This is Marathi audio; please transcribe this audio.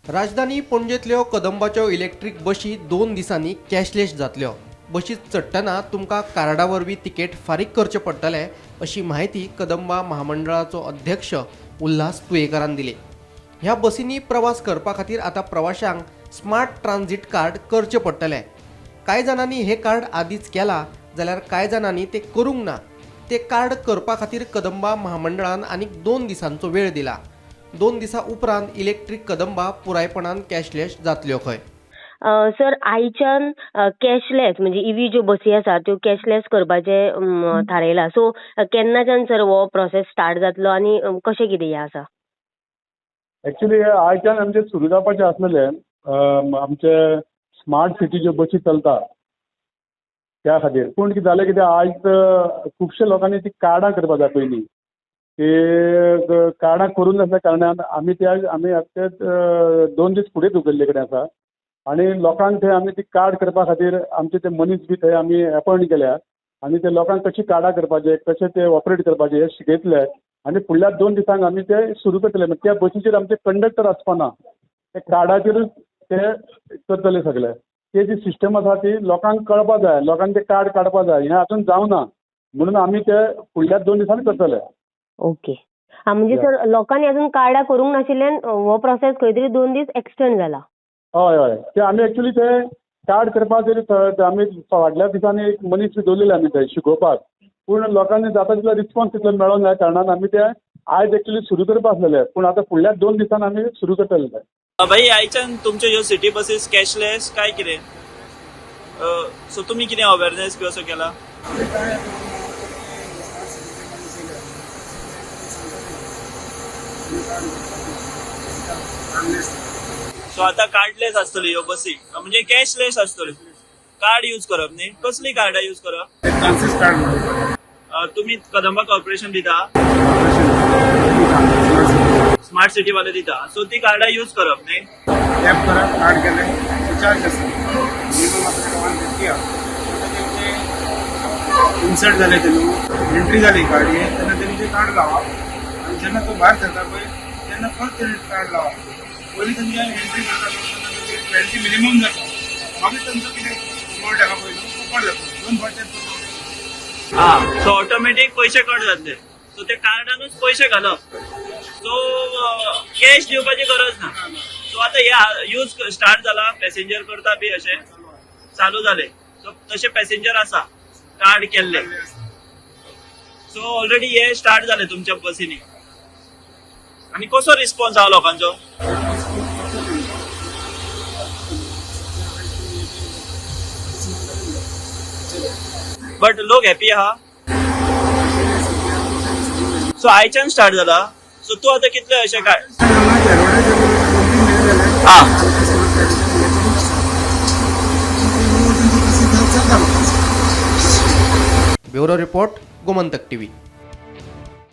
राजधानी पणजेंतल्यो कदंबाच्यो इलेक्ट्रीक बशी 2 दिसांनी कॅशलेस जातल्यो। बशीत चडटना तुमकां कार्डा वरवीं तिकेट फारीक करचें पडटलें अशी माहिती कदंबा महामंडळाचो अध्यक्ष उल्हास तुयेकरान दिली। ह्या बसींनी प्रवास करपा खातीर आतां प्रवाशांक स्मार्ट ट्रान्झिट कार्ड करचें पडटलें। कांय जाणांनी हे कार्ड आदींच केलां जाल्यार कांय जाणांनी तें करूंक ना। ते कार्ड करपा खातीर कदंबा महामंडळान आनीक 2 दिसांचो वेळ दिला। 2 दिसां उपरांत इलेक्ट्रीक कदंबा पुरायपणान कॅशलेस जातल्यो खंय। सर आयच्यान कॅशलेस म्हणजे ईव्ही ज्यो बसी आसा त्यो कॅशलेस करपाचे थारायला। सो केन्नाच्यान सर हो प्रोसेस स्टार्ट जातलो आनी कशें कितें हें आसा? एक्चुअली आयच्यान आमचे सुरू जावपाचें आसलेले आमचे स्मार्ट सिटी ज्यो बसी चलता त्या खातीर। पूण कितें जालें कितें आयज खुबशे लोकांनी ती कार्डां करपाक जाय पयलीं। ते कार्डां करून नासल्या कारणान आमी तें 2 दीस फुडें धुकल्ले कडेन आसा आनी लोकांक थंय आमी ती कार्ड करपा खातीर आमचे ते मनीस बी थंय आमी अपॉयंट केल्या आनी ते लोकांक कशी कार्डां करपाचे कशें ते ऑपरेट करपाचे हे शिकयतले आनी फुडल्या 2 दिसांक आमी ते सुरू करतले। त्या बसीचेर आमचे कंडक्टर आसपाना, ते कार्डाचेरूच ते करतले सगळे। ते जी सिस्टम आसा ती लोकांक कळपा जाय, लोकांक ते कार्ड काडपा जाय, हें आजून जावना म्हणून आमी ते फुडल्या 2 दिसांनी करतले। ओके, म्हणजे सर लोकांनी अजून कार्डां करूंक नाशिल्ल्यान हो प्रोसेस खंय तरी 2 दीस एक्सटेंड जाला। हय हय, ते आमी एक्चुअली ते कार्ड करपाक आमी फाटल्या दिसांनी एक मनीस दवरलेले आमी थंय शिकोवपाक। पूण लोकांनी जाता तितलो रिस्पॉन्स तितलो मेळोंक ना कारणान आमी ते आयज एक्चुअली सुरू करपा आसलेले, पूण आतां फुडल्या 2 दिसान आमी सुरू करतले ते। भाई आयच्यान तुमच्यो ह्यो सिटी बसीस कॅशलेस काय कितें? सो तुमी कितें अवेअरनेस बी असो केला? सो आता कार्डलेस आसतली ह्यो बसी म्हणजे कॅशलेस आसतली। कार्ड यूज करप न्ही? कसली कार्डां यूज करप? ट्रान्सिट कार्ड तुम्ही कदंबा कॉर्पोरेशन दिता, स्मार्ट सिटी वाले दिता, सो ती कार्डां यूज करप न्ही? टॅप करप, कार्ड केले चार्ज आसा मिनिमम आपल्याला 150 आसा। इन्सर्ट जाले ते न्हू, एंट्री जाली गाडये तेन्ना तेणी ते कार्ड लावप आनी जेन्ना तो भायर सरता पळय तेन्ना परत तेणी कार्ड लावप। पयलीं तेंच्या एंट्री करता तेन्ना 20 मिनिमम जाता, मागीर तेंचो कितें अमावंट हाका पळय न्हू कट जाता 2 फावटी। सो ऑटोमॅटिक पैसे कट जातले, सो ते कार्डानूच पैसे घालप, सो कॅश दिवपाची गरज ना। सो आता हे यूज स्टार्ट जाला, पॅसेंजर करता बी अशें चालू जाले। सो तसे पॅसेंजर आसा कार्ड केल्ले, सो ऑलरेडी हे स्टार्ट जाले तुमच्या बसीनी। आणि कसो रिस्पॉन्स आहा लोकांचो? बट लोक हॅपी आहा? सो आयच्यान स्टार्ट जाला, सो तू आता कितले अशें काय ब्युरो रिपोर्ट, गोमंतक टीव्ही।